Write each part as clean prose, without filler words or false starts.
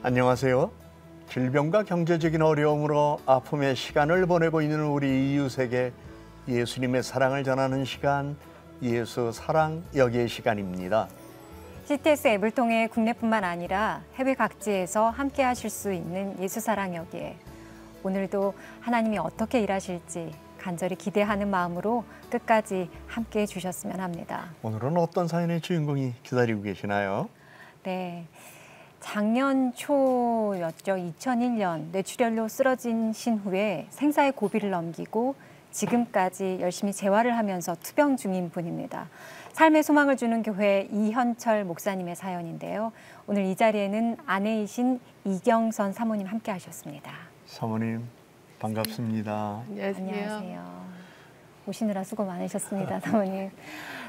안녕하세요. 질병과 경제적인 어려움으로 아픔의 시간을 보내고 있는 우리 이웃에게 예수님의 사랑을 전하는 시간, 예수 사랑 여기의 시간입니다. CTS 앱을 통해 국내뿐만 아니라 해외 각지에서 함께 하실 수 있는 예수 사랑 여기에 오늘도 하나님이 어떻게 일하실지 간절히 기대하는 마음으로 끝까지 함께 해주셨으면 합니다. 오늘은 어떤 사연의 주인공이 기다리고 계시나요? 네, 작년 초였죠. 2001년 뇌출혈로 쓰러지신 후에 생사의 고비를 넘기고 지금까지 열심히 재활을 하면서 투병 중인 분입니다. 삶의 소망을 주는 교회 이현철 목사님의 사연인데요. 오늘 이 자리에는 아내이신 이경선 사모님 함께 하셨습니다. 사모님 반갑습니다. 안녕하세요. 오시느라 수고 많으셨습니다, 사모님.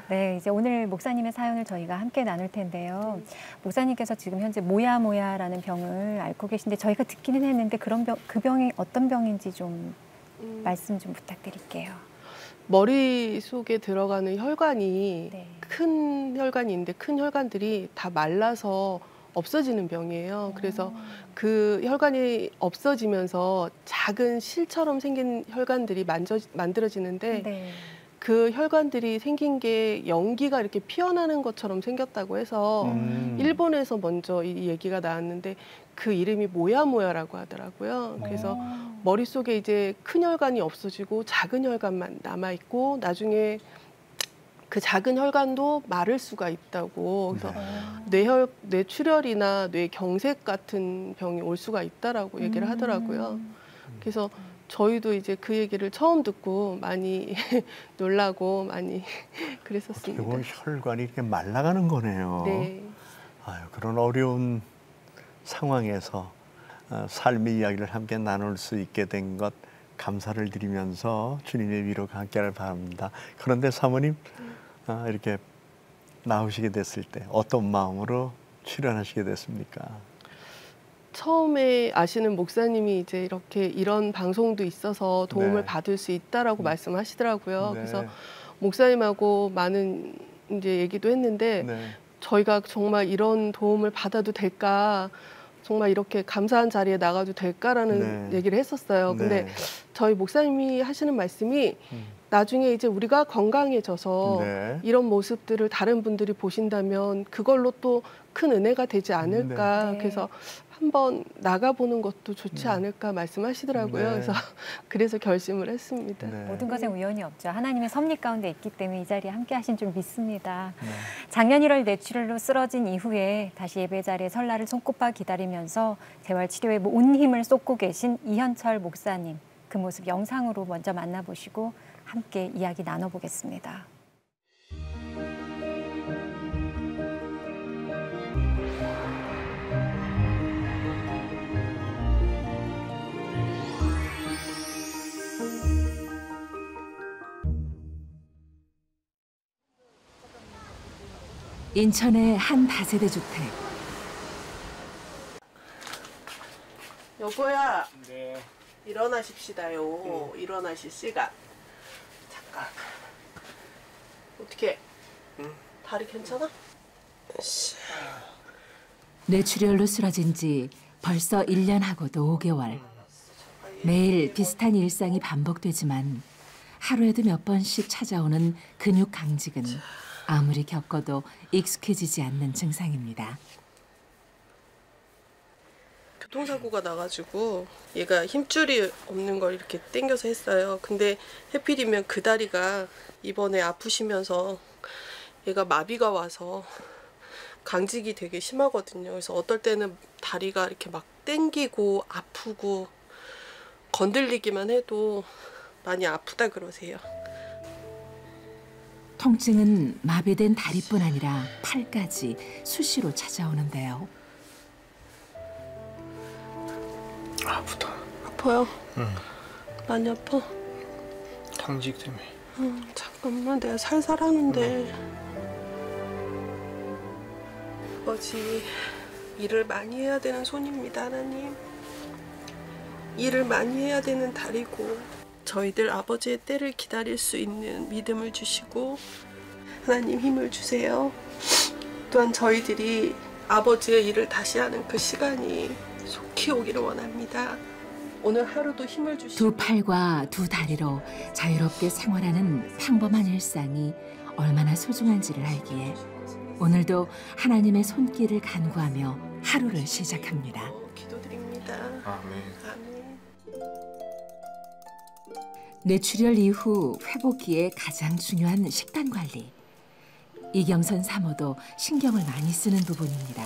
네, 이제 오늘 목사님의 사연을 저희가 함께 나눌 텐데요. 목사님께서 지금 현재 모야모야라는 병을 앓고 계신데 저희가 듣기는 했는데 그 병이 어떤 병인지 좀 말씀 좀 부탁드릴게요. 머릿속에 들어가는 혈관이 큰 혈관이 있는데 큰 혈관들이 다 말라서 없어지는 병이에요. 그래서 그 혈관이 없어지면서 작은 실처럼 생긴 혈관들이 만들어지는데 그 혈관들이 생긴 게 연기가 이렇게 피어나는 것처럼 생겼다고 해서 일본에서 먼저 이 얘기가 나왔는데 그 이름이 모야모야라고 하더라고요. 그래서 머릿속에 이제 큰 혈관이 없어지고 작은 혈관만 남아있고 나중에 그 작은 혈관도 마를 수가 있다고. 그래서 뇌출혈이나 뇌경색 같은 병이 올 수가 있다라고 얘기를 하더라고요. 그래서 저희도 이제 그 얘기를 처음 듣고 많이 놀라고 많이 그랬었습니다. 결국은 혈관이 이렇게 말라가는 거네요. 네. 아유, 그런 어려운 상황에서 삶의 이야기를 함께 나눌 수 있게 된 것 감사를 드리면서 주님의 위로가 함께하길 바랍니다. 그런데 사모님 이렇게 나오시게 됐을 때 어떤 마음으로 출연하시게 됐습니까? 처음에 아시는 목사님이 이제 이런 방송도 있어서 도움을 받을 수 있다라고 말씀하시더라고요. 그래서 목사님하고 많은 이제 얘기도 했는데 저희가 정말 이런 도움을 받아도 될까, 정말 이렇게 감사한 자리에 나가도 될까라는 얘기를 했었어요. 근데 저희 목사님이 하시는 말씀이 나중에 이제 우리가 건강해져서 이런 모습들을 다른 분들이 보신다면 그걸로 또 큰 은혜가 되지 않을까. 그래서 한번 나가보는 것도 좋지 않을까 말씀하시더라고요. 그래서 결심을 했습니다. 모든 것에 우연이 없죠. 하나님의 섭리 가운데 있기 때문에 이 자리에 함께 하신 줄 믿습니다. 작년 1월 뇌출혈로 쓰러진 이후에 다시 예배 자리에 설날을 손꼽아 기다리면서 재활치료에 온 힘을 쏟고 계신 이현철 목사님. 그 모습 영상으로 먼저 만나보시고 함께 이야기 나눠보겠습니다. 인천의 한 다세대 주택. 여보야. 네. 일어나십시다요. 일어나실 시간. 잠깐. 어떻게? 다리 괜찮아? 뇌출혈로 쓰러진 지 벌써 1년하고도 5개월. 매일 비슷한 일상이 반복되지만 하루에도 몇 번씩 찾아오는 근육 강직은 아무리 겪어도 익숙해지지 않는 증상입니다. 교통사고가 나가지고 얘가 힘줄이 없는 걸 이렇게 당겨서 했어요. 근데 하필이면 그 다리가 이번에 아프시면서 얘가 마비가 와서 강직이 되게 심하거든요. 그래서 어떨 때는 다리가 이렇게 막 당기고 아프고 건들리기만 해도 많이 아프다 그러세요. 통증은 마비된 다리뿐 아니라 팔까지 수시로 찾아오는데요. 아프다. 아파요? 응. 많이 아파? 강직 때문에. 잠깐만, 내가 살살 하는데. 아버지, 일을 많이 해야 되는 손입니다, 하나님. 일을 많이 해야 되는 다리고 저희들 아버지의 때를 기다릴 수 있는 믿음을 주시고 하나님 힘을 주세요. 또한 저희들이 아버지의 일을 다시 하는 그 시간이 속히 오기를 원합니다. 오늘 하루도 힘을 주시고 두 팔과 두 다리로 자유롭게 생활하는 평범한 일상이 얼마나 소중한지를 알기에 오늘도 하나님의 손길을 간구하며 하루를 시작합니다. 기도드립니다. 아멘. 아멘. 뇌출혈 이후 회복기에 가장 중요한 식단 관리. 이경선 사모도 신경을 많이 쓰는 부분입니다.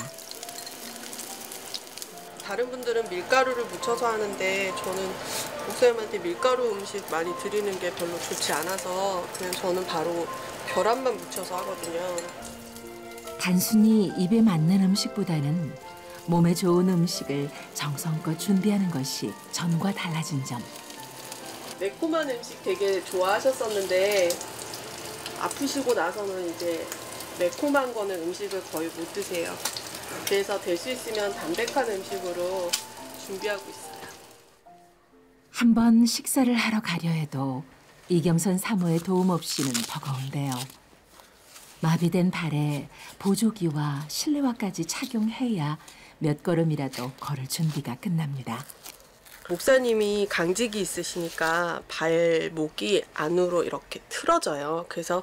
다른 분들은 밀가루를 묻혀서 하는데 저는 목사님한테 밀가루 음식 많이 드리는 게 별로 좋지 않아서 그냥 저는 바로 계란만 묻혀서 하거든요. 단순히 입에 맞는 음식보다는 몸에 좋은 음식을 정성껏 준비하는 것이 전과 달라진 점. 매콤한 음식 되게 좋아하셨었는데 아프시고 나서는 이제 매콤한 거는 음식을 거의 못 드세요. 그래서 될 수 있으면 담백한 음식으로 준비하고 있어요. 한번 식사를 하러 가려 해도 이경선 사모의 도움 없이는 버거운데요. 마비된 발에 보조기와 실내화까지 착용해야 몇 걸음이라도 걸을 준비가 끝납니다. 목사님이 강직이 있으시니까 발목이 안으로 이렇게 틀어져요. 그래서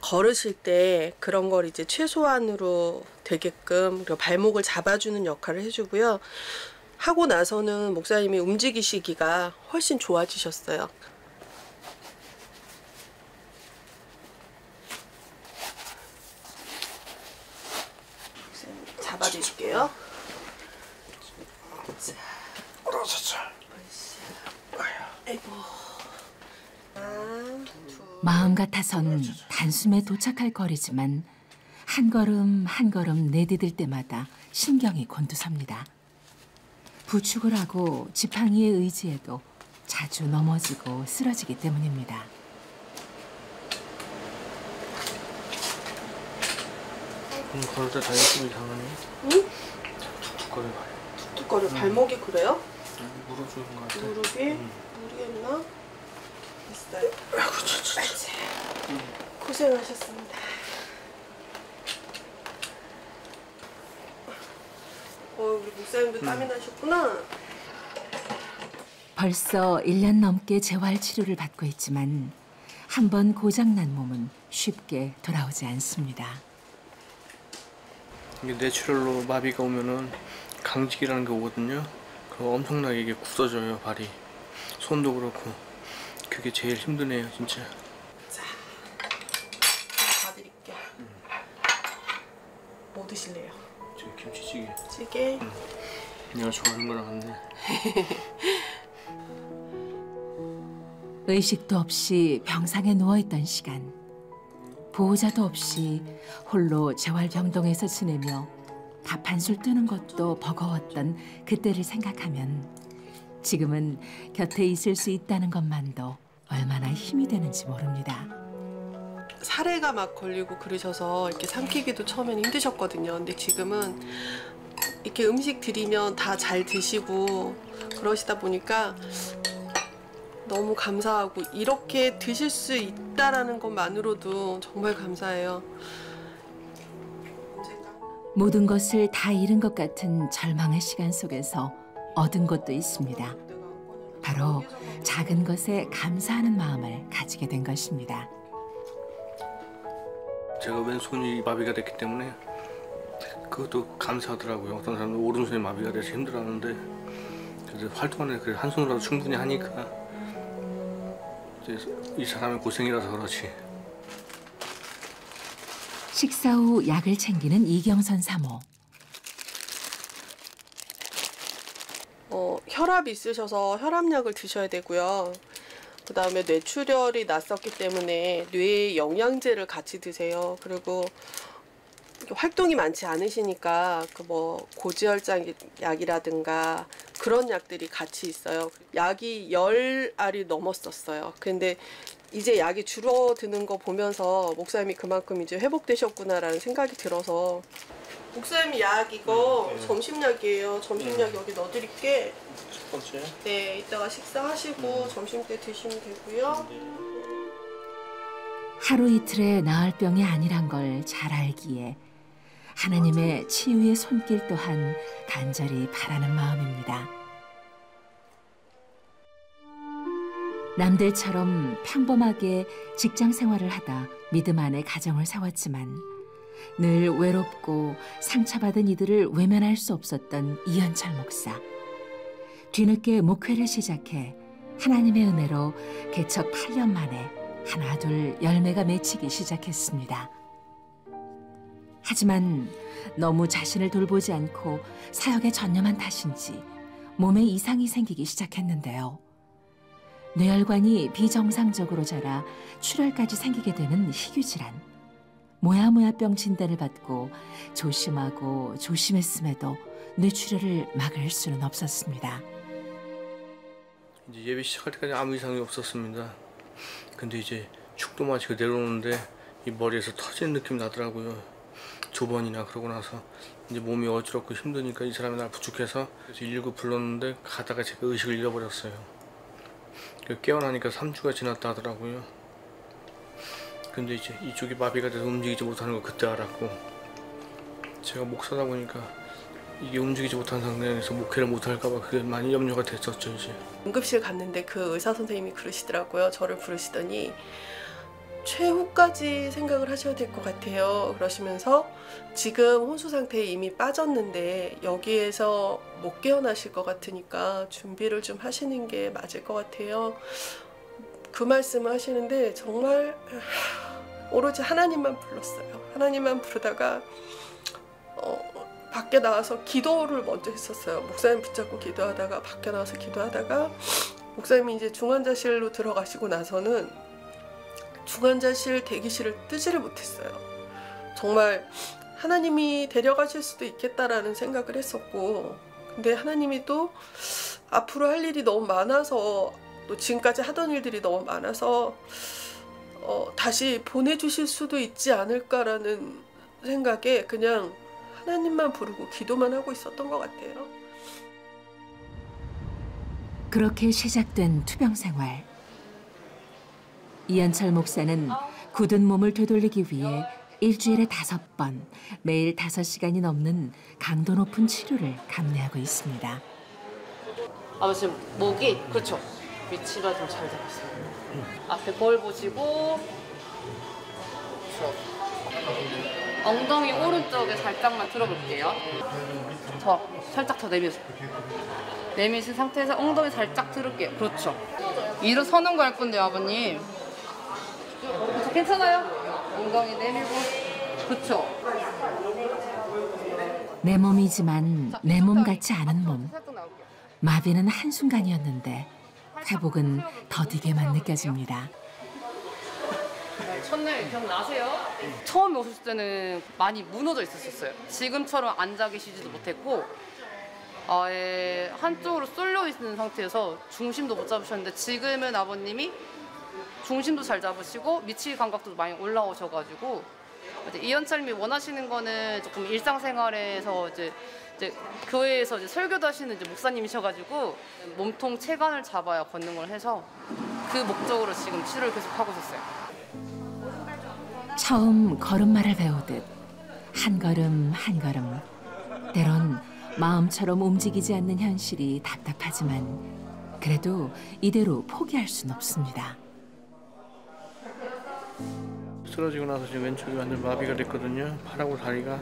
걸으실 때 그런 걸 이제 최소한으로 되게끔 그리고 발목을 잡아주는 역할을 해주고요. 하고 나서는 목사님이 움직이시기가 훨씬 좋아지셨어요. 잡아드릴게요. 아이고. 마음 같아선 단숨에 도착할 거리지만 한 걸음 한 걸음 내디딜 때마다 신경이 곤두섭니다. 부축을 하고 지팡이에 의지해도 자주 넘어지고 쓰러지기 때문입니다. 걸을 때 다리 좀 이상하네. 응? 툭툭거려 봐. 툭툭거려. 발목이 그래요? 무릎 좋은 것 같아. 무릎이? 무리했나? 됐어요. 아이고 진짜. 고생하셨습니다. 우리 목사님도 땀이 나셨구나. 벌써 1년 넘게 재활 치료를 받고 있지만 한 번 고장난 몸은 쉽게 돌아오지 않습니다. 이게 뇌출혈로 마비가 오면은 강직이라는 게 오거든요. 그럼 엄청나게 이게 굳어져요, 발이. 손도 그렇고. 그게 제일 힘드네요, 진짜. 자, 봐드릴게요. 뭐 드실래요? 저 김치찌개. 찌개? 내가 좋아하는 거랑 같네. 의식도 없이 병상에 누워있던 시간. 보호자도 없이 홀로 재활병동에서 지내며 밥 한 술 뜨는 것도 버거웠던 그때를 생각하면 지금은 곁에 있을 수 있다는 것만도 얼마나 힘이 되는지 모릅니다. 사례가 막 걸리고 그러셔서 이렇게 삼키기도 처음엔 힘드셨거든요. 근데 지금은 이렇게 음식 드리면 다 잘 드시고 그러시다 보니까 너무 감사하고 이렇게 드실 수 있다라는 것만으로도 정말 감사해요. 모든 것을 다 잃은 것 같은 절망의 시간 속에서 얻은 것도 있습니다. 바로 작은 것에 감사하는 마음을 가지게 된 것입니다. 제가 왼손이 마비가 됐기 때문에 그것도 감사하더라고요. 어떤 사람은 오른손이 마비가 돼서 힘들어하는데 그래서 활동하는 그 한 손으로도 충분히 하니까 이 사람의 고생이라서 그렇지. 식사 후 약을 챙기는 이경선 사모. 혈압이 있으셔서 혈압약을 드셔야 되고요. 그 다음에 뇌출혈이 났었기 때문에 뇌 영양제를 같이 드세요. 그리고 활동이 많지 않으시니까 그 뭐 고지혈장 약이라든가 그런 약들이 같이 있어요. 약이 10알이 넘었었어요. 근데 이제 약이 줄어드는 거 보면서 목사님이 그만큼 이제 회복되셨구나라는 생각이 들어서 목사님 약 이거 점심약이에요. 점심약 여기 넣어드릴게. 첫 번째. 네, 이따가 식사하시고 점심 때 드시면 되고요. 하루 이틀에 나을 병이 아니란 걸 잘 알기에 하나님의 치유의 손길 또한 간절히 바라는 마음입니다. 남들처럼 평범하게 직장 생활을 하다 믿음 안에 가정을 세웠지만 늘 외롭고 상처받은 이들을 외면할 수 없었던 이현철 목사. 뒤늦게 목회를 시작해 하나님의 은혜로 개척 8년 만에 하나둘 열매가 맺히기 시작했습니다. 하지만 너무 자신을 돌보지 않고 사역에 전념한 탓인지 몸에 이상이 생기기 시작했는데요. 뇌혈관이 비정상적으로 자라 출혈까지 생기게 되는 희귀질환. 모야모야병 진단을 받고 조심하고 조심했음에도 뇌출혈을 막을 수는 없었습니다. 이제 예배 시작할 때까지 아무 이상이 없었습니다. 근데 이제 축도 마치고 내려오는데 이 머리에서 터지는 느낌이 나더라고요. 두 번이나. 그러고 나서 이제 몸이 어지럽고 힘드니까 이 사람이 날 부축해서 그래서 119 불렀는데 가다가 제가 의식을 잃어버렸어요. 깨어나니까 3주가 지났다 하더라고요. 근데 이제 이쪽이 마비가 돼서 움직이지 못하는 거 그때 알았고, 제가 목사다 보니까 이게 움직이지 못한 상태에서 목회를 못할까 봐 그게 많이 염려가 됐었죠. 이제 응급실 갔는데 그 의사 선생님이 그러시더라고요. 저를 부르시더니 최후까지 생각을 하셔야 될 것 같아요. 그러시면서 지금 혼수 상태에 이미 빠졌는데 여기에서 못 깨어나실 것 같으니까 준비를 좀 하시는 게 맞을 것 같아요. 그 말씀을 하시는데 정말 오로지 하나님만 불렀어요. 하나님만 부르다가 밖에 나와서 기도를 먼저 했었어요. 목사님 붙잡고 기도하다가 밖에 나와서 기도하다가 목사님이 이제 중환자실로 들어가시고 나서는 중환자실 대기실을 뜨지를 못했어요. 정말 하나님이 데려가실 수도 있겠다라는 생각을 했었고, 근데 하나님이 또 앞으로 할 일이 너무 많아서, 또 지금까지 하던 일들이 너무 많아서 다시 보내주실 수도 있지 않을까라는 생각에 그냥 하나님만 부르고 기도만 하고 있었던 것 같아요. 그렇게 시작된 투병 생활. 이현철 목사는 굳은 몸을 되돌리기 위해 일주일에 5번, 매일 5시간이 넘는 강도 높은 치료를 감내하고 있습니다. 지금 목이, 그렇죠. 위치가 좀 잘 잡혔어요. 앞에 거울 보시고, 그렇죠. 엉덩이 오른쪽에 살짝만 들어볼게요. 더 살짝 더 내미신 상태에서 엉덩이 살짝 들을게요. 그렇죠. 일어서는 거 할 건데요, 아버님. 그렇죠. 괜찮아요? 엉덩이 내밀고. 그렇죠. 내 몸이지만 내 몸 같지 않은 몸. 마비는 한순간이었는데 회복은 더디게만 느껴집니다. 첫날 기억나세요? 처음에 오셨을 때는 많이 무너져 있었어요. 지금처럼 앉아 계시지도 못했고 아예 한쪽으로 쏠려 있는 상태여서 중심도 못 잡으셨는데, 지금은 아버님이 중심도 잘 잡으시고 미치 감각도 많이 올라오셔가지고, 이제 이현철님이 원하시는 거는 조금 일상생활에서 이제 교회에서 이제 설교도 하시는 이제 목사님이셔가지고 몸통 체간을 잡아야 걷는 걸 해서 그 목적으로 지금 치료를 계속 하고 있었어요. 처음 걸음마를 배우듯 한 걸음 한 걸음. 때론 마음처럼 움직이지 않는 현실이 답답하지만 그래도 이대로 포기할 순 없습니다. 쓰러지고 나서 지금 왼쪽이 완전 마비가 됐거든요. 팔하고 다리가.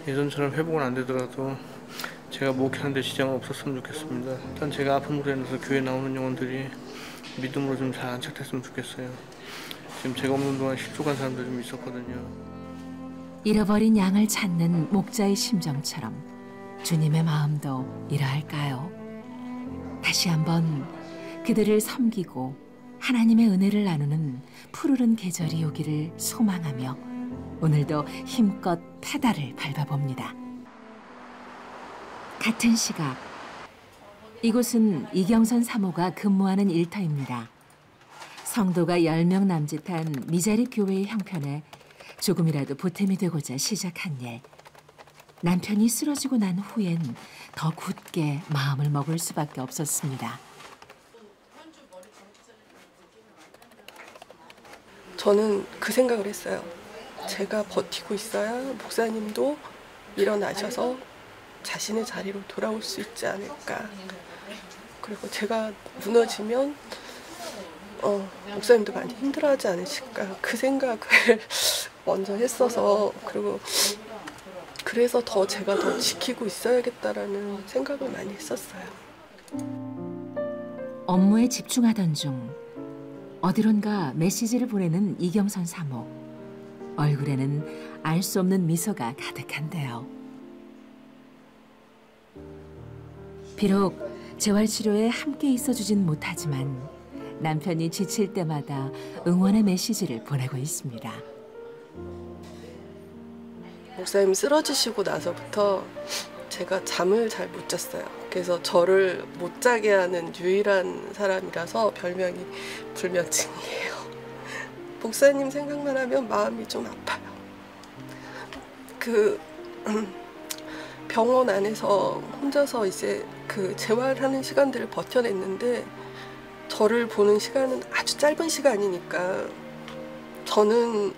예전처럼 회복은 안 되더라도 제가 목회하는 데 지장은 없었으면 좋겠습니다. 일단 제가 아픔으로 인해서 교회 나오는 영혼들이 믿음으로 좀 잘 안착됐으면 좋겠어요. 지금 제가 없는 동안 실족한 사람들 좀 있었거든요. 잃어버린 양을 찾는 목자의 심정처럼 주님의 마음도 이러할까요? 다시 한번 그들을 섬기고 하나님의 은혜를 나누는 푸르른 계절이 오기를 소망하며 오늘도 힘껏 페달을 밟아봅니다. 같은 시각 이곳은 이경선 사모가 근무하는 일터입니다. 성도가 10명 남짓한 미자립 교회의 형편에 조금이라도 보탬이 되고자 시작한 일. 남편이 쓰러지고 난 후엔 더 굳게 마음을 먹을 수밖에 없었습니다. 저는 그 생각을 했어요. 제가 버티고 있어야 목사님도 일어나셔서 자신의 자리로 돌아올 수 있지 않을까. 그리고 제가 무너지면 목사님도 많이 힘들어하지 않으실까. 그 생각을 먼저 했어서, 그리고 그래서 제가 더 지키고 있어야겠다라는 생각을 많이 했었어요. 업무에 집중하던 중 어디론가 메시지를 보내는 이경선 사모. 얼굴에는 알 수 없는 미소가 가득한데요. 비록 재활치료에 함께 있어주진 못하지만 남편이 지칠 때마다 응원의 메시지를 보내고 있습니다. 목사님 쓰러지시고 나서부터 제가 잠을 잘 못 잤어요. 그래서 저를 못 자게 하는 유일한 사람이라서 별명이 불면증이에요. 목사님 생각만 하면 마음이 좀 아파요. 병원 안에서 혼자서 이제 재활하는 시간들을 버텨냈는데, 저를 보는 시간은 아주 짧은 시간이니까 저는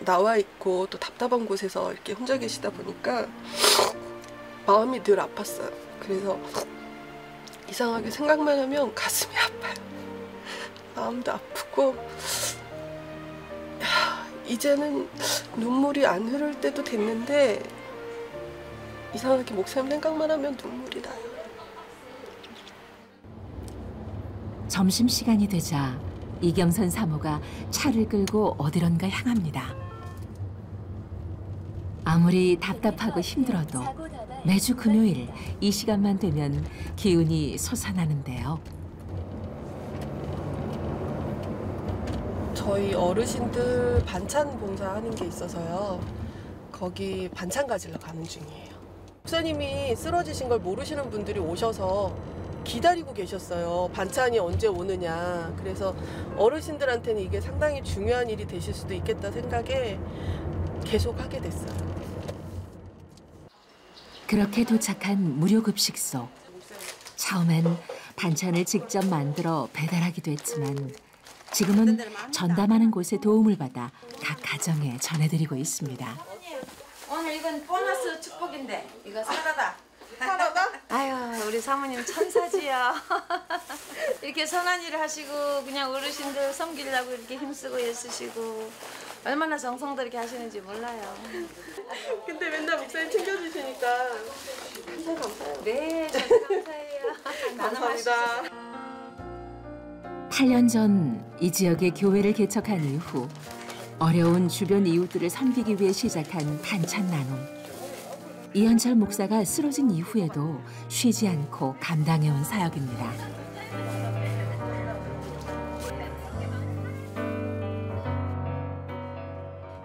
나와 있고 또 답답한 곳에서 이렇게 혼자 계시다 보니까 마음이 늘 아팠어요. 그래서 이상하게 생각만 하면 가슴이 아파요. 마음도 아프고, 이제는 눈물이 안 흐를 때도 됐는데 이상하게 목사님 생각만 하면 눈물이 나요. 점심시간이 되자 이경선 사모가 차를 끌고 어디론가 향합니다. 아무리 답답하고 힘들어도 매주 금요일 이 시간만 되면 기운이 솟아나는데요. 저희 어르신들 반찬 봉사하는 게 있어서요. 거기 반찬 가지러 가는 중이에요. 목사님이 쓰러지신 걸 모르시는 분들이 오셔서 기다리고 계셨어요. 반찬이 언제 오느냐. 그래서 어르신들한테는 이게 상당히 중요한 일이 되실 수도 있겠다 생각에 계속 하게 됐어요. 그렇게 도착한 무료급식소. 처음엔 반찬을 직접 만들어 배달하기도 했지만 지금은 전담하는 곳에 도움을 받아 각 가정에 전해드리고 있습니다. 오늘 이건 보너스 축복인데 이거 사라다. 사라다? 아유 우리 사모님 천사지요. 이렇게 선한 일을 하시고 그냥 어르신들 섬기려고 이렇게 힘쓰고 애쓰시고 얼마나 정성도 이렇게 하시는지 몰라요. 근데 맨날 목사님 챙겨주시니까 항상 감사해요. 네, 저도 감사해요. 감사합니다. 8년 전 이 지역에 교회를 개척한 이후 어려운 주변 이웃들을 섬기기 위해 시작한 반찬 나눔. 이현철 목사가 쓰러진 이후에도 쉬지 않고 감당해온 사역입니다.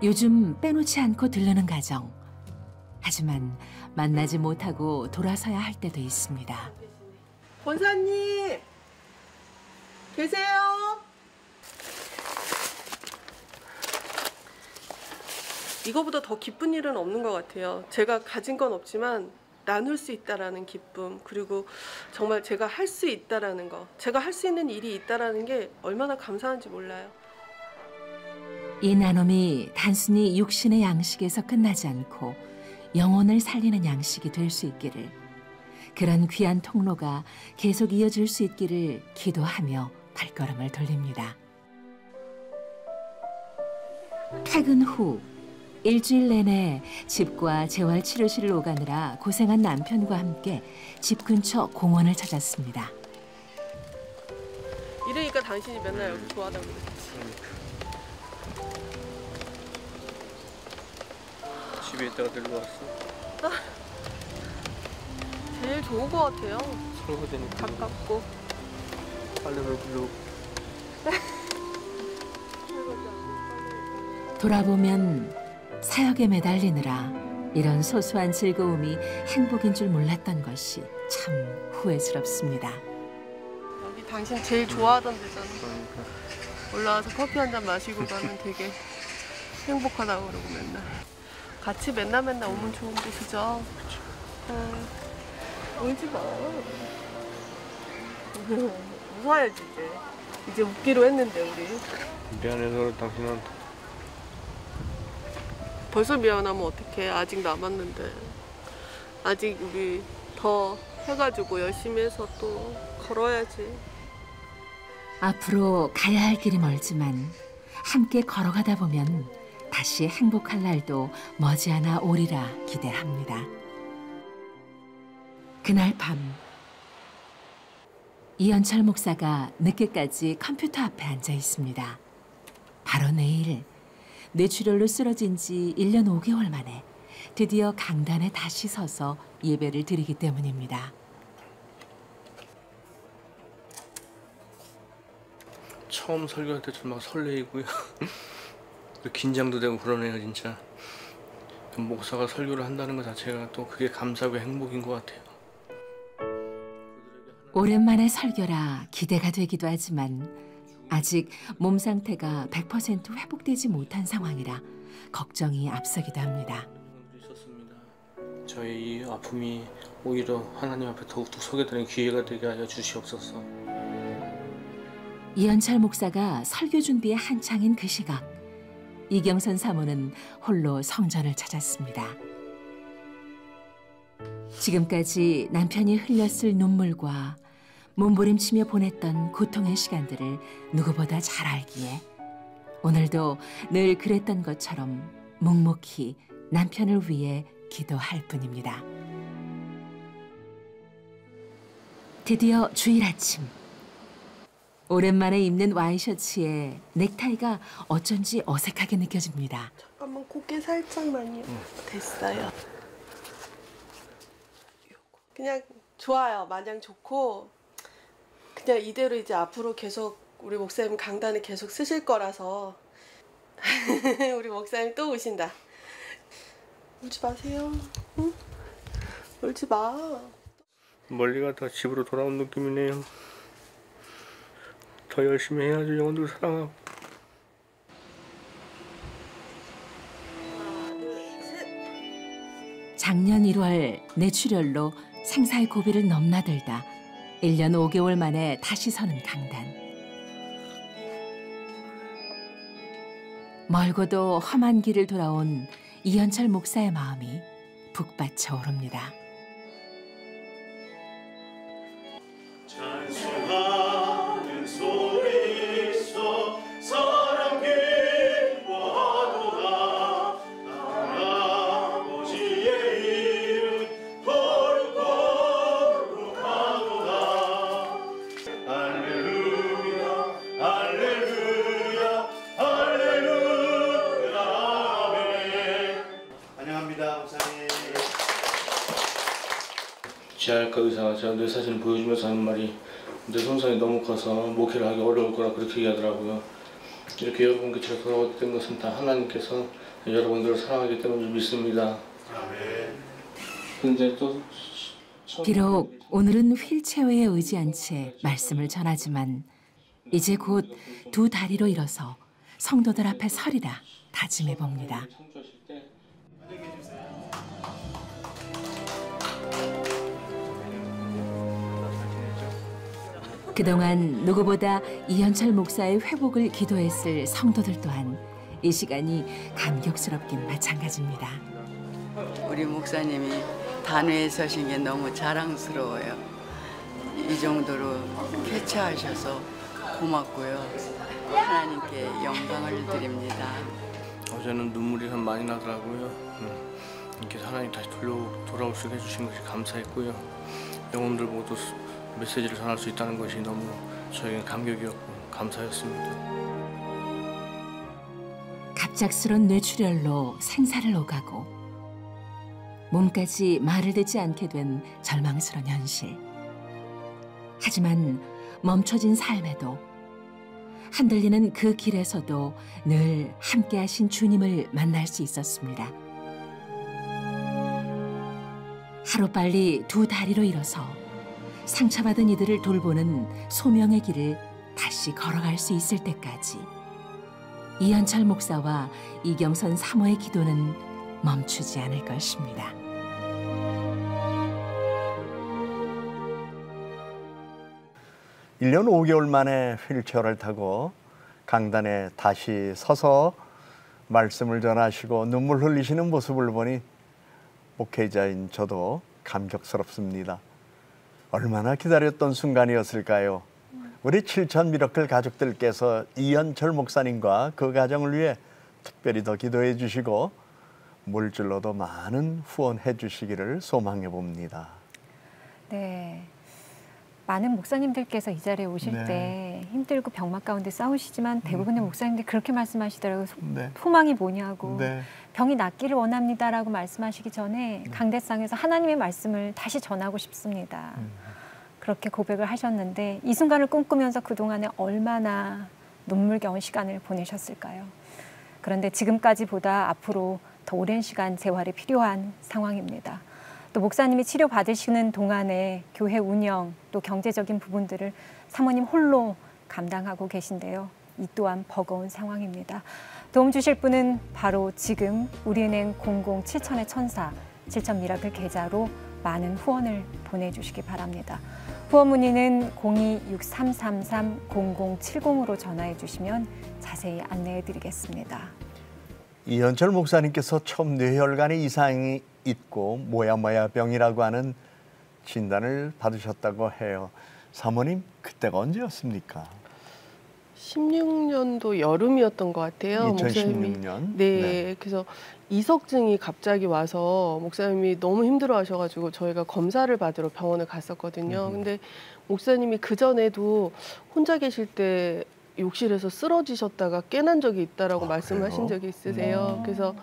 요즘 빼놓지 않고 들르는 가정. 하지만 만나지 못하고 돌아서야 할 때도 있습니다. 권사님 계세요? 이거보다 더 기쁜 일은 없는 것 같아요. 제가 가진 건 없지만 나눌 수 있다라는 기쁨, 그리고 정말 제가 할 수 있다라는 거, 제가 할 수 있는 일이 있다라는 게 얼마나 감사한지 몰라요. 이 나눔이 단순히 육신의 양식에서 끝나지 않고 영혼을 살리는 양식이 될 수 있기를, 그런 귀한 통로가 계속 이어질 수 있기를 기도하며 발걸음을 돌립니다. 퇴근 후 일주일 내내 집과 재활치료실을 오가느라 고생한 남편과 함께 집 근처 공원을 찾았습니다. 이러니까 당신이 맨날 여기 좋아하다고 그랬지. 집에 있다가 들고 왔어. 제일 좋은 것 같아요. 설거지니까 가깝고. 빨래를 불러. 돌아보면 사역에 매달리느라 이런 소소한 즐거움이 행복인 줄 몰랐던 것이 참 후회스럽습니다. 여기 당신 제일 좋아하던 데잖아. 그러니까. 올라와서 커피 한 잔 마시고 가면 되게 행복하다고 그러고 맨날. 같이 맨날 오면 좋은 곳이죠. 울지 마. 웃어야지 이제. 이제 웃기로 했는데 우리. 미안해서 당신한테. 벌써 미안하면 어떡해. 아직 남았는데. 아직 우리 더 해가지고 열심히 해서 또 걸어야지. 앞으로 가야 할 길이 멀지만 함께 걸어가다 보면 다시 행복할 날도 머지않아 오리라 기대합니다. 그날 밤 이현철 목사가 늦게까지 컴퓨터 앞에 앉아 있습니다. 바로 내일 뇌출혈로 쓰러진 지 1년 5개월 만에 드디어 강단에 다시 서서 예배를 드리기 때문입니다. 처음 설교할 때 좀 막 설레이고요. 긴장도 되고 그러네요, 진짜. 목사가 설교를 한다는 것 자체가 또 그게 감사하고 행복인 것 같아요. 오랜만에 설교라 기대가 되기도 하지만 아직 몸 상태가 100% 회복되지 못한 상황이라 걱정이 앞서기도 합니다. 저희 이 아픔이 오히려 하나님 앞에 더욱더 소개되는 기회가 되게 하여 주시옵소서. 이현철 목사가 설교 준비에 한창인 그 시각 이경선 사모는 홀로 성전을 찾았습니다. 지금까지 남편이 흘렸을 눈물과 몸부림치며 보냈던 고통의 시간들을 누구보다 잘 알기에 오늘도 늘 그랬던 것처럼 묵묵히 남편을 위해 기도할 뿐입니다. 드디어 주일 아침. 오랜만에 입는 와이셔츠에 넥타이가 어쩐지 어색하게 느껴집니다. 잠깐만 고개 살짝만요. 됐어요. 그냥 좋아요. 마냥 좋고 그냥 이대로 이제 앞으로 계속 우리 목사님 강단에 계속 쓰실 거라서 우리 목사님 또 오신다. 울지 마세요. 응? 울지 마. 멀리 가다 집으로 돌아온 느낌이네요. 더 열심히 해야죠. 영혼들 사랑하고. 작년 1월 뇌출혈로 생사의 고비를 넘나들다 1년 5개월 만에 다시 서는 강단. 멀고도 험한 길을 돌아온 이현철 목사의 마음이 북받쳐 오릅니다. 찬송하는 소리서 사랑 기뻐하도다. 아버지의 이름 거룩거룩하도다. 할렐루야 할렐루야 할렐루야 아멘. 환영합니다 목사님. 지하학과 의사가 제가 뇌 사진을 보여주면서 하는 말이 뇌 손상이 너무 커서 목회를 하기 어려울 거라 그렇게 얘기하더라고요. 이렇게 여러분께 제가 돌아오게 된 것은 다 하나님께서 여러분들을 사랑하기 때문에 믿습니다. 근데 또 비록 오늘은 휠체어에 의지한 채 말씀을 전하지만 이제 곧 두 다리로 일어서 성도들 앞에 서리라 다짐해 봅니다. 그동안 누구보다 이현철 목사의 회복을 기도했을 성도들 또한 이 시간이 감격스럽긴 마찬가지입니다. 우리 목사님이 단회에 서신 게 너무 자랑스러워요. 이 정도로 쾌차하셔서 고맙고요. 하나님께 영광을 드립니다. 어제는 눈물이 참 많이 나더라고요. 이렇게 하나님 다시 돌아올 수 있게 해주신 것이 감사했고요. 영혼들 모두 메시지를 전할 수 있다는 것이 너무 저에게는 감격이었고 감사였습니다. 갑작스런 뇌출혈로 생사를 오가고 몸까지 말을 듣지 않게 된 절망스러운 현실. 하지만 멈춰진 삶에도 흔들리는 그 길에서도 늘 함께하신 주님을 만날 수 있었습니다. 하루빨리 두 다리로 일어서 상처받은 이들을 돌보는 소명의 길을 다시 걸어갈 수 있을 때까지 이현철 목사와 이경선 사모의 기도는 멈추지 않을 것입니다. 일 년 5개월 만에 휠체어를 타고 강단에 다시 서서 말씀을 전하시고 눈물 흘리시는 모습을 보니 목회자인 저도 감격스럽습니다. 얼마나 기다렸던 순간이었을까요? 우리 7천 미러클 가족들께서 이현철 목사님과 그 가정을 위해 특별히 더 기도해 주시고 물질로도 많은 후원해 주시기를 소망해 봅니다. 네, 많은 목사님들께서 이 자리에 오실 네. 때 힘들고 병맛 가운데 싸우시지만 대부분의 목사님들이 그렇게 말씀하시더라고요. 네. 소망이 뭐냐고. 네. 병이 낫기를 원합니다라고 말씀하시기 전에 강대상에서 하나님의 말씀을 다시 전하고 싶습니다. 그렇게 고백을 하셨는데 이 순간을 꿈꾸면서 그동안에 얼마나 눈물겨운 시간을 보내셨을까요? 그런데 지금까지보다 앞으로 더 오랜 시간 재활이 필요한 상황입니다. 또 목사님이 치료받으시는 동안에 교회 운영 또 경제적인 부분들을 사모님 홀로 감당하고 계신데요. 이 또한 버거운 상황입니다. 도움 주실 분은 바로 지금 우리은행 00-7000의 천사 7천 미라클 계좌로 많은 후원을 보내주시기 바랍니다. 후원 문의는 02-6333-0070으로 전화해 주시면 자세히 안내해 드리겠습니다. 이현철 목사님께서 처음 뇌혈관에 이상이 있고 모야모야 병이라고 하는 진단을 받으셨다고 해요. 사모님, 그때가 언제였습니까? 16년도 여름이었던 것 같아요. 2016년. 네, 그래서 이석증이 갑자기 와서 목사님이 너무 힘들어하셔가지고 저희가 검사를 받으러 병원을 갔었거든요. 근데 목사님이 그 전에도 혼자 계실 때 욕실에서 쓰러지셨다가 깨난 적이 있다라고 말씀하신 적이 있으세요. 그래서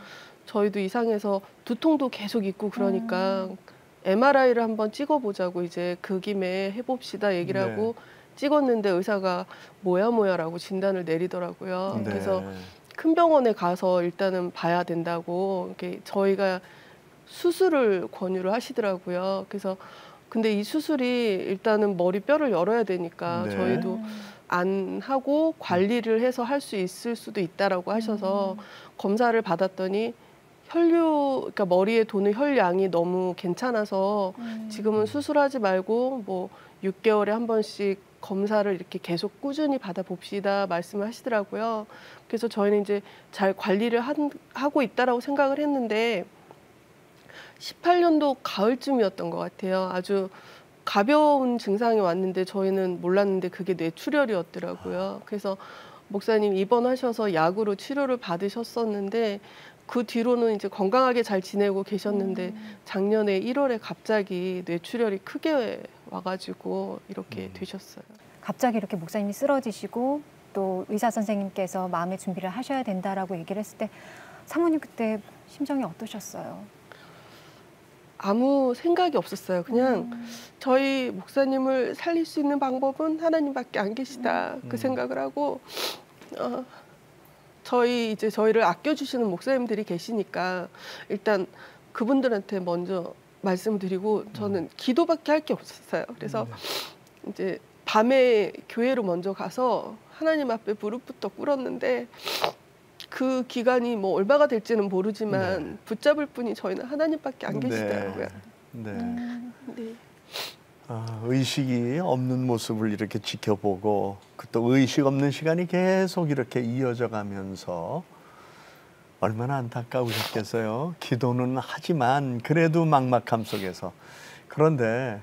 저희도 이상해서 두통도 계속 있고 그러니까 MRI를 한번 찍어보자고 이제 그 김에 해봅시다 얘기를 하고 찍었는데 의사가 뭐야라고 진단을 내리더라고요. 그래서 큰 병원에 가서 일단은 봐야 된다고 이렇게 저희가 수술을 권유를 하시더라고요. 그래서 근데 이 수술이 일단은 머리뼈를 열어야 되니까 저희도 안 하고 관리를 해서 할 수 있을 수도 있다라고 하셔서 검사를 받았더니 그러니까 머리에 도는 혈량이 너무 괜찮아서 지금은 수술하지 말고 뭐 6개월에 한 번씩 검사를 이렇게 계속 꾸준히 받아봅시다 말씀을 하시더라고요. 그래서 저희는 이제 잘 관리를 하고 있다라고 생각을 했는데 18년도 가을쯤이었던 것 같아요. 아주 가벼운 증상이 왔는데 저희는 몰랐는데 그게 뇌출혈이었더라고요. 그래서 목사님 입원하셔서 약으로 치료를 받으셨었는데 그 뒤로는 이제 건강하게 잘 지내고 계셨는데 작년에 1월에 갑자기 뇌출혈이 크게 와가지고 이렇게 되셨어요. 갑자기 이렇게 목사님이 쓰러지시고 또 의사 선생님께서 마음의 준비를 하셔야 된다라고 얘기를 했을 때 사모님 그때 심정이 어떠셨어요? 아무 생각이 없었어요. 그냥 저희 목사님을 살릴 수 있는 방법은 하나님밖에 안 계시다 그 생각을 하고 저희를 아껴주시는 목사님들이 계시니까 일단 그분들한테 먼저 말씀드리고 저는 기도밖에 할 게 없었어요. 그래서 이제 밤에 교회로 먼저 가서 하나님 앞에 무릎부터 꿇었는데 그 기간이 뭐 얼마가 될지는 모르지만 붙잡을 분이 저희는 하나님밖에 안 계시더라고요. 네. 의식이 없는 모습을 이렇게 지켜보고 또 의식 없는 시간이 계속 이렇게 이어져 가면서 얼마나 안타까우셨겠어요. 기도는 하지만 그래도 막막함 속에서. 그런데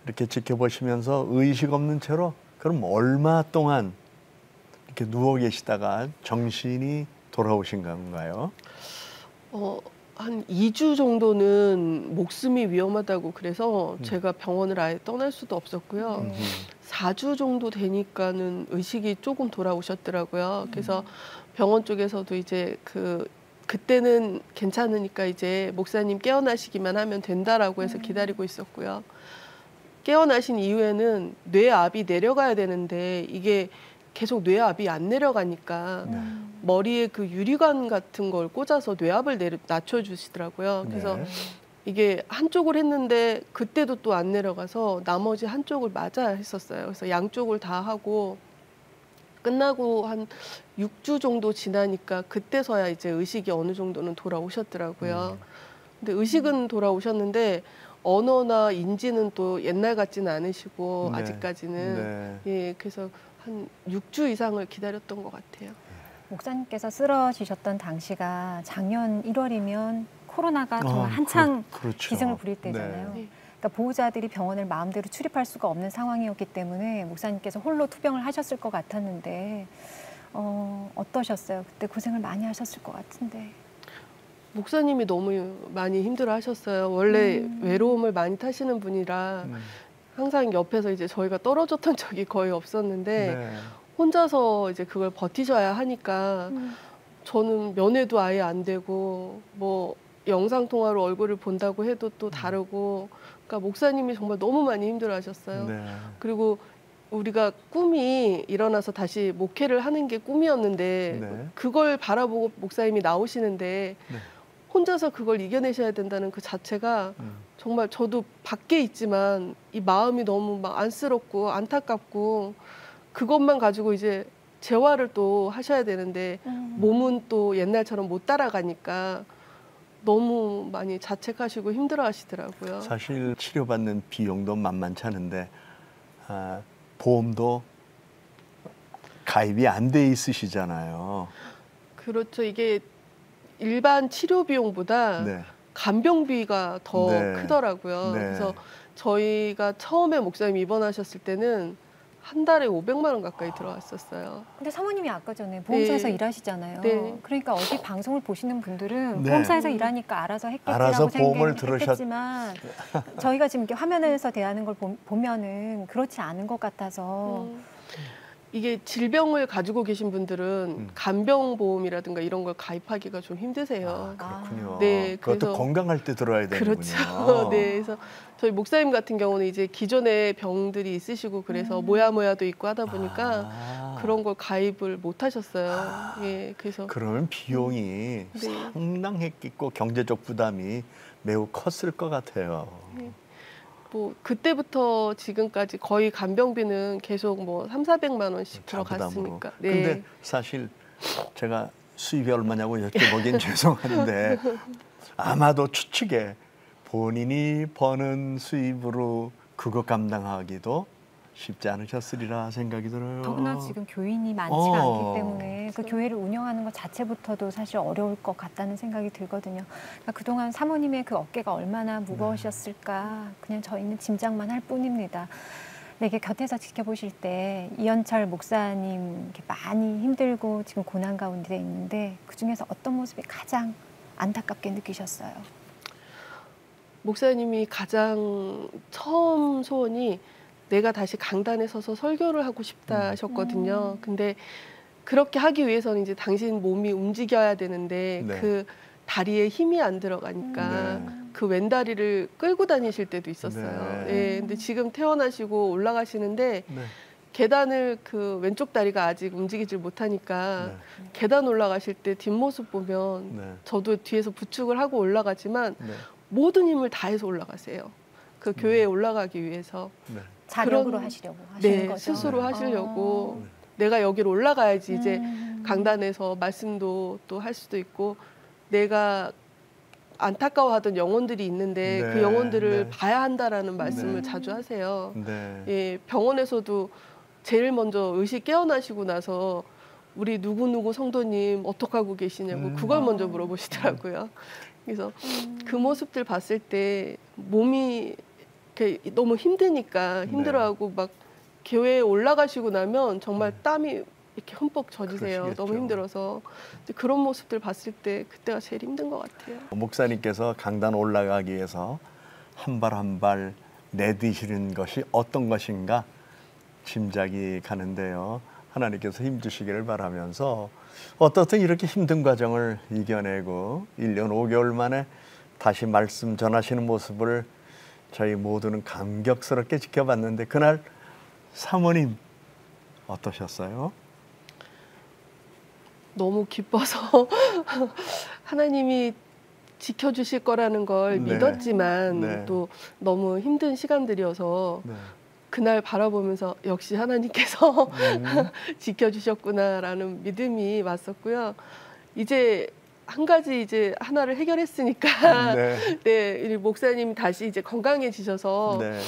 이렇게 지켜보시면서 의식 없는 채로 그럼 얼마 동안 이렇게 누워 계시다가 정신이 돌아오신 건가요? 한 2주 정도는 목숨이 위험하다고 그래서 제가 병원을 아예 떠날 수도 없었고요. 4주 정도 되니까는 의식이 조금 돌아오셨더라고요. 그래서 병원 쪽에서도 이제 그때는 괜찮으니까 이제 목사님 깨어나시기만 하면 된다라고 해서 기다리고 있었고요. 깨어나신 이후에는 뇌압이 내려가야 되는데 이게 계속 뇌압이 안 내려가니까 머리에 그 유리관 같은 걸 꽂아서 뇌압을 낮춰주시더라고요. 그래서 이게 한쪽을 했는데 그때도 또 안 내려가서 나머지 한쪽을 맞아 했었어요. 그래서 양쪽을 다 하고 끝나고 한 6주 정도 지나니까 그때서야 이제 의식이 어느 정도는 돌아오셨더라고요. 근데 의식은 돌아오셨는데 언어나 인지는 또 옛날 같지는 않으시고 아직까지는 예, 그래서 한 6주 이상을 기다렸던 것 같아요. 목사님께서 쓰러지셨던 당시가 작년 1월이면 코로나가 정말 한창 그렇죠. 기승을 부릴 때잖아요. 네. 그러니까 보호자들이 병원을 마음대로 출입할 수가 없는 상황이었기 때문에 목사님께서 홀로 투병을 하셨을 것 같았는데 어떠셨어요? 그때 고생을 많이 하셨을 것 같은데. 목사님이 너무 많이 힘들어하셨어요. 원래 외로움을 많이 타시는 분이라 항상 옆에서 이제 저희가 떨어졌던 적이 거의 없었는데 네. 혼자서 이제 그걸 버티셔야 하니까 저는 면회도 아예 안 되고 뭐 영상 통화로 얼굴을 본다고 해도 또 다르고 그러니까 목사님이 정말 너무 많이 힘들어하셨어요. 네. 그리고 우리가 꿈이 일어나서 다시 목회를 하는 게 꿈이었는데 네. 그걸 바라보고 목사님이 나오시는데 네. 혼자서 그걸 이겨내셔야 된다는 그 자체가 정말 저도 밖에 있지만 이 마음이 너무 막 안쓰럽고 안타깝고 그것만 가지고 이제 재활을 또 하셔야 되는데 몸은 또 옛날처럼 못 따라가니까 너무 많이 자책하시고 힘들어하시더라고요. 사실 치료받는 비용도 만만치 않은데 보험도 가입이 안 돼 있으시잖아요. 그렇죠. 이게 일반 치료 비용보다 네. 간병비가 더 네. 크더라고요. 네. 그래서 저희가 처음에 목사님 입원하셨을 때는 한 달에 500만 원 가까이 들어왔었어요. 근데 사모님이 아까 전에 보험사에서 네. 일하시잖아요. 네. 그러니까 어디 방송을 보시는 분들은 네. 보험사에서 일하니까 알아서 알아서 했겠지라고 보험을 생각했겠지만 저희가 지금 이렇게 화면에서 대하는 걸 보면은 그렇지 않은 것 같아서 이게 질병을 가지고 계신 분들은 간병보험이라든가 이런 걸 가입하기가 좀 힘드세요. 그렇군요. 네, 그것도 그래서- 건강할 때 들어야 되는군요. 그렇죠. 네, 그래서 저희 목사님 같은 경우는 이제 기존에 병들이 있으시고 그래서 모야모야도 있고 하다 보니까 그런 걸 가입을 못 하셨어요. 예, 그래서 그러면 비용이 네. 상당했겠고 경제적 부담이 매우 컸을 것 같아요. 뭐 그때부터 지금까지 거의 간병비는 계속 뭐 300~400만 원씩 자부담으로. 들어갔으니까. 근데 사실 제가 수입이 얼마냐고 여쭤보긴 죄송한데 아마도 추측에 본인이 버는 수입으로 그거 감당하기도 쉽지 않으셨으리라 생각이 들어요. 더구나 지금 교인이 많지가 않기 때문에 그 그렇죠. 교회를 운영하는 것 자체부터도 사실 어려울 것 같다는 생각이 들거든요. 그러니까 그동안 사모님의 그 어깨가 얼마나 무거우셨을까 그냥 저희는 짐작만 할 뿐입니다. 네, 이게 곁에서 지켜보실 때 이현철 목사님 이렇게 많이 힘들고 지금 고난 가운데 있는데 그중에서 어떤 모습이 가장 안타깝게 느끼셨어요? 목사님이 가장 처음 소원이 내가 다시 강단에 서서 설교를 하고 싶다 하셨거든요. 근데 그렇게 하기 위해서는 이제 당신 몸이 움직여야 되는데 네. 그 다리에 힘이 안 들어가니까 그 왼다리를 끌고 다니실 때도 있었어요. 네. 예, 근데 지금 퇴원하시고 올라가시는데 네. 계단을 그 왼쪽 다리가 아직 움직이질 못하니까 네. 계단 올라가실 때 뒷모습 보면 네. 저도 뒤에서 부축을 하고 올라가지만 네. 모든 힘을 다해서 올라가세요. 그 교회에 올라가기 위해서. 네. 자력으로 그런- 하시려고 하시는 네, 거죠? 스스로 네. 하시려고 내가 여기로 올라가야지 이제 음. 강단에서 말씀도 또 할 수도 있고 내가 안타까워하던 영혼들이 있는데 네, 그 영혼들을 네. 봐야 한다라는 말씀을 네. 자주 하세요. 네. 예, 병원에서도 제일 먼저 의식 깨어나시고 나서 우리 누구누구 성도님 어떡하고 계시냐고 그걸 먼저 물어보시더라고요. 그래서 그 모습들 봤을 때 몸이 이렇게 너무 힘드니까 힘들어하고 막 교회에 올라가시고 나면 정말 땀이 이렇게 흠뻑 젖으세요. 그러시겠죠. 너무 힘들어서. 근데 그런 모습들 봤을 때 그때가 제일 힘든 것 같아요. 목사님께서 강단 올라가기 위해서 한 발 한 발 내디시는 것이 어떤 것인가 짐작이 가는데요. 하나님께서 힘주시기를 바라면서 어떻든 이렇게 힘든 과정을 이겨내고 1년 5개월 만에 다시 말씀 전하시는 모습을 저희 모두는 감격스럽게 지켜봤는데 그날 사모님 어떠셨어요? 너무 기뻐서 하나님이 지켜주실 거라는 걸 네. 믿었지만 네. 또 너무 힘든 시간들이어서 네. 그날 바라보면서 역시 하나님께서 지켜주셨구나라는 믿음이 왔었고요. 이제 한 가지 이제 하나를 해결했으니까 네. 네, 이 목사님 다시 이제 건강해지셔서 네.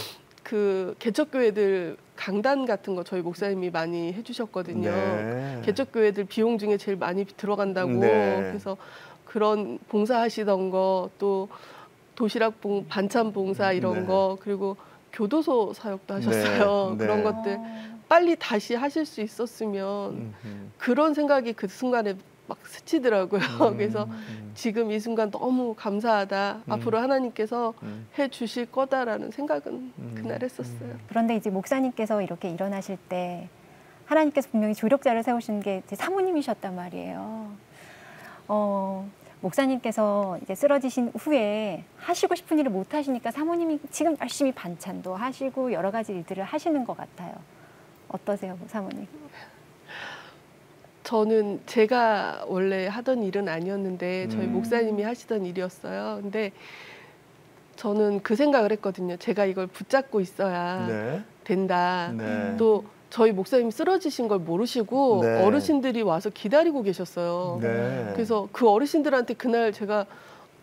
그 개척교회들 강단 같은 거 저희 목사님이 많이 해주셨거든요. 네. 개척교회들 비용 중에 제일 많이 들어간다고. 네. 그래서 그런 봉사하시던 거, 또 도시락 반찬 봉사 이런 네. 거, 그리고 교도소 사역도 하셨어요. 네. 그런 네. 것들 빨리 다시 하실 수 있었으면 그런 생각이 그 순간에 막 스치더라고요. 그래서 지금 이 순간 너무 감사하다. 앞으로 하나님께서 해 주실 거다라는 생각은 그날 했었어요. 그런데 이제 목사님께서 이렇게 일어나실 때 하나님께서 분명히 조력자를 세우신 게 이제 사모님이셨단 말이에요. 목사님께서 이제 쓰러지신 후에 하시고 싶은 일을 못 하시니까 사모님이 지금 열심히 반찬도 하시고 여러 가지 일들을 하시는 것 같아요. 어떠세요, 사모님? 저는 제가 원래 하던 일은 아니었는데 저희 목사님이 하시던 일이었어요. 근데 저는 그 생각을 했거든요. 제가 이걸 붙잡고 있어야 네. 된다. 네. 또 저희 목사님이 쓰러지신 걸 모르시고 네. 어르신들이 와서 기다리고 계셨어요. 네. 그래서 그 어르신들한테 그날 제가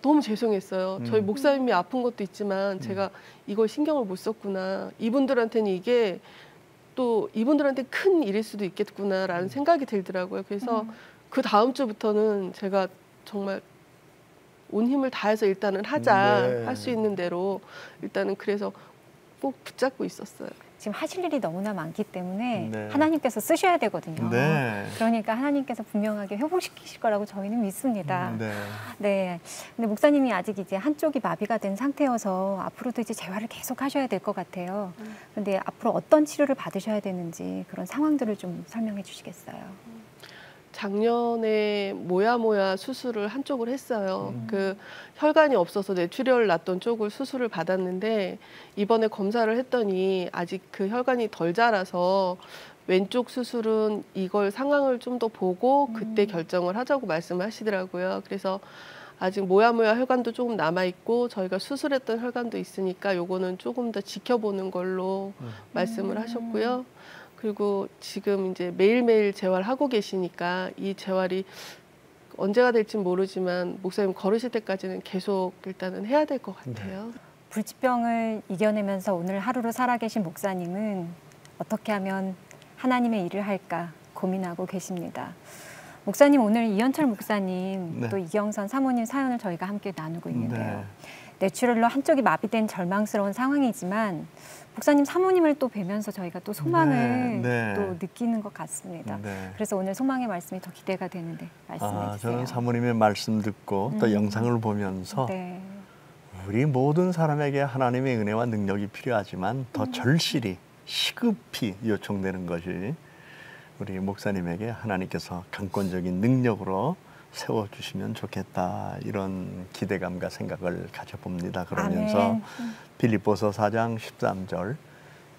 너무 죄송했어요. 저희 목사님이 아픈 것도 있지만 제가 이걸 신경을 못 썼구나. 이분들한테는 이게 또 이분들한테 큰 일일 수도 있겠구나라는 생각이 들더라고요. 그래서 그 다음 주부터는 제가 정말 온 힘을 다해서 일단은 하자. 네. 할 수 있는 대로 일단은 그래서 꼭 붙잡고 있었어요. 지금 하실 일이 너무나 많기 때문에 네. 하나님께서 쓰셔야 되거든요. 네. 그러니까 하나님께서 분명하게 회복시키실 거라고 저희는 믿습니다. 네. 네. 근데 목사님이 아직 이제 한쪽이 마비가 된 상태여서 앞으로도 이제 재활을 계속 하셔야 될 것 같아요. 그런데 앞으로 어떤 치료를 받으셔야 되는지 그런 상황들을 좀 설명해 주시겠어요? 작년에 모야 수술을 한쪽을 했어요. 그 혈관이 없어서 뇌출혈 났던 쪽을 수술을 받았는데 이번에 검사를 했더니 아직 그 혈관이 덜 자라서 왼쪽 수술은 이걸 상황을 좀 더 보고 그때 결정을 하자고 말씀하시더라고요. 그래서 아직 모야 혈관도 조금 남아 있고 저희가 수술했던 혈관도 있으니까 요거는 조금 더 지켜보는 걸로 말씀을 하셨고요. 그리고 지금 이제 매일매일 재활하고 계시니까 이 재활이 언제가 될지 모르지만 목사님 걸으실 때까지는 계속 일단은 해야 될 것 같아요. 불치병을 이겨내면서 오늘 하루를 살아계신 목사님은 어떻게 하면 하나님의 일을 할까 고민하고 계십니다. 목사님, 오늘 이현철 목사님 네. 또 이경선 사모님 사연을 저희가 함께 나누고 있는데요. 네. 뇌출혈로 한쪽이 마비된 절망스러운 상황이지만 목사님 사모님을 또 뵈면서 저희가 또 소망을 네. 또 느끼는 것 같습니다. 네. 그래서 오늘 소망의 말씀이 더 기대가 되는데 말씀해 주세요. 저는 사모님의 말씀 듣고 또 영상을 보면서 네. 우리 모든 사람에게 하나님의 은혜와 능력이 필요하지만 더 절실히 시급히 요청되는 것이 우리 목사님에게 하나님께서 강권적인 능력으로 세워주시면 좋겠다, 이런 기대감과 생각을 가져봅니다. 그러면서 아멘. 빌립보서 4장 13절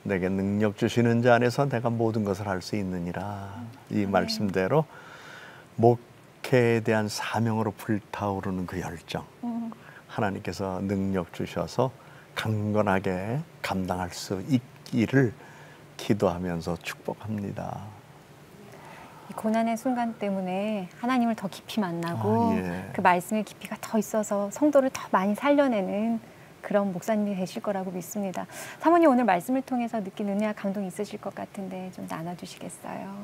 내게 능력 주시는 자 안에서 내가 모든 것을 할 수 있느니라, 이 말씀대로 목회에 대한 사명으로 불타오르는 그 열정, 하나님께서 능력 주셔서 강건하게 감당할 수 있기를 기도하면서 축복합니다. 이 고난의 순간 때문에 하나님을 더 깊이 만나고 예. 그 말씀의 깊이가 더 있어서 성도를 더 많이 살려내는 그런 목사님이 되실 거라고 믿습니다. 사모님, 오늘 말씀을 통해서 느낀 은혜와 감동이 있으실 것 같은데 좀 나눠주시겠어요?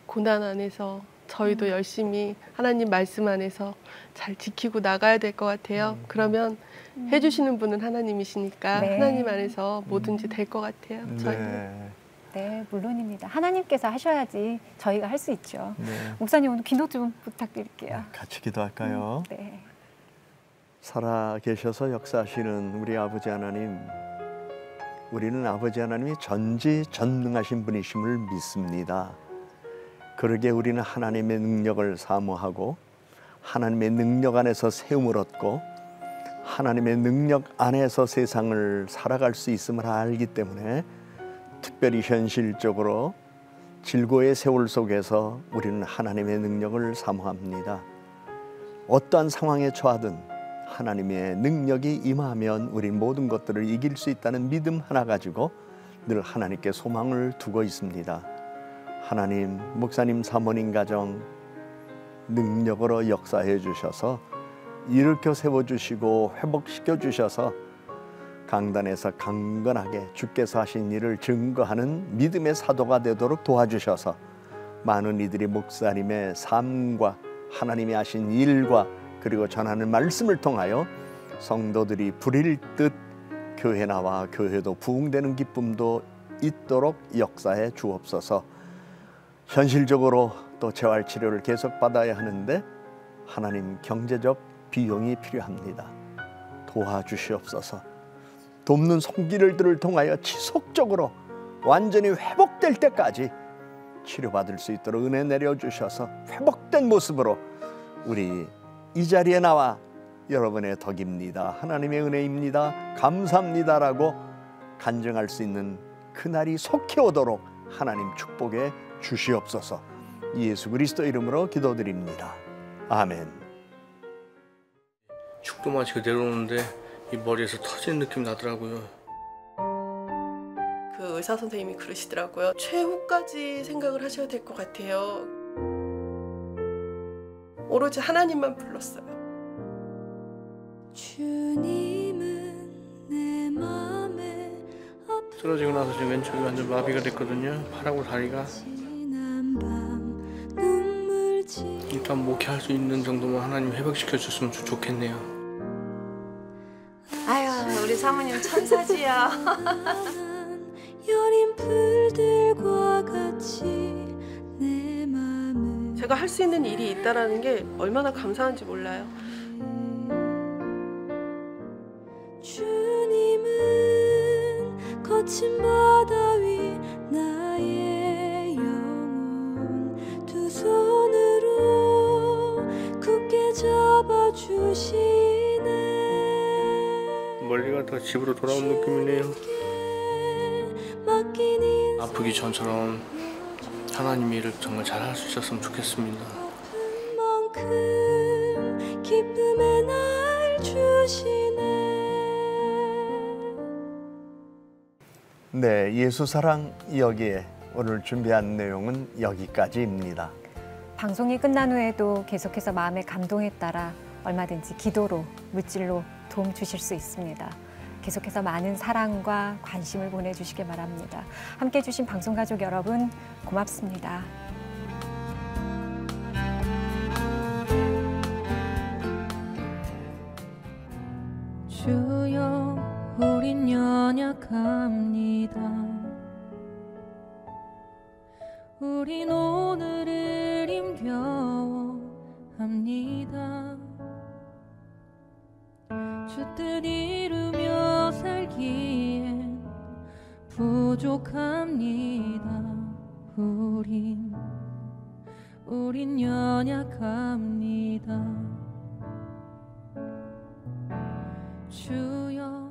고난 안에서 저희도 열심히 하나님 말씀 안에서 잘 지키고 나가야 될 것 같아요. 그러면 해주시는 분은 하나님이시니까 네. 하나님 안에서 뭐든지 될 것 같아요. 저희도. 네, 물론입니다. 하나님께서 하셔야지 저희가 할 수 있죠. 네. 목사님, 오늘 기도 좀 부탁드릴게요. 같이 기도할까요? 네. 살아 계셔서 역사하시는 우리 아버지 하나님, 우리는 아버지 하나님이 전지전능하신 분이심을 믿습니다. 그러기에 우리는 하나님의 능력을 사모하고 하나님의 능력 안에서 세움을 얻고 하나님의 능력 안에서 세상을 살아갈 수 있음을 알기 때문에 특별히 현실적으로 질고의 세월 속에서 우리는 하나님의 능력을 사모합니다. 어떠한 상황에 처하든 하나님의 능력이 임하면 우린 모든 것들을 이길 수 있다는 믿음 하나 가지고 늘 하나님께 소망을 두고 있습니다. 하나님, 목사님 사모님 가정 능력으로 역사해 주셔서 일으켜 세워주시고 회복시켜 주셔서 강단에서 강건하게 주께서 하신 일을 증거하는 믿음의 사도가 되도록 도와주셔서 많은 이들이 목사님의 삶과 하나님이 하신 일과 그리고 전하는 말씀을 통하여 성도들이 불일 듯 교회 나와 교회도 부흥되는 기쁨도 있도록 역사해 주옵소서. 현실적으로 또 재활치료를 계속 받아야 하는데 하나님 경제적 비용이 필요합니다. 도와주시옵소서. 돕는 손길들을 통하여 지속적으로 완전히 회복될 때까지 치료받을 수 있도록 은혜 내려주셔서 회복된 모습으로 우리 이 자리에 나와 여러분의 덕입니다, 하나님의 은혜입니다, 감사합니다라고 간증할 수 있는 그날이 속히 오도록 하나님 축복해 주시옵소서. 예수 그리스도 이름으로 기도드립니다. 아멘. 축도 마치고 내려오는데 이 머리에서 터지는 느낌이 나더라고요. 그 의사 선생님이 그러시더라고요. 최후까지 생각을 하셔야 될 것 같아요. 오로지 하나님만 불렀어요. 쓰러지고 나서 지금 왼쪽이 완전 마비가 됐거든요. 팔하고 다리가. 일단 목회할 수 있는 정도만 하나님 회복시켜 줬으면 좋겠네요. 아유, 우리 사모님 천사지야. 제가 할 수 있는 일이 있다라는 게 얼마나 감사한지 몰라요. 주님은 거친 바다 위 나의 영혼 두 손으로 굳게 잡아주시네. 멀리 가다가 집으로 돌아온 느낌이네요. 아프기 전처럼 하나님의 일을 정말 잘할 수 있었으면 좋겠습니다. 기쁨의 날 주시네. 네, 예수사랑 여기에 오늘 준비한 내용은 여기까지입니다. 방송이 끝난 후에도 계속해서 마음의 감동에 따라 얼마든지 기도로, 물질로 도움 주실 수 있습니다. 계속해서 많은 사랑과 관심을 보내주시길 바랍니다. 함께해 주신 방송가족 여러분 고맙습니다. 주여 우린 연약합니다. 우린 오늘을 힘겨워합니다. 주 뜻 이루며 살기엔 부족합니다. 우린 연약합니다. 주여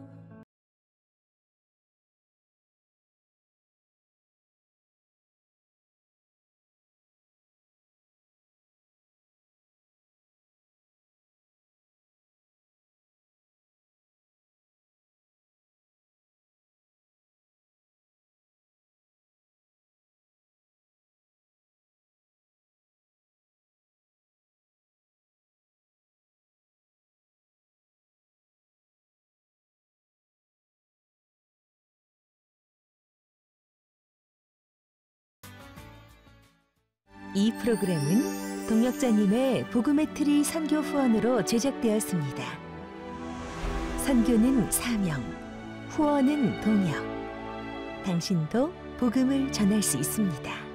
이 프로그램은 동역자님의 복음의 트리 선교 후원으로 제작되었습니다. 선교는 사명, 후원은 동역. 당신도 복음을 전할 수 있습니다.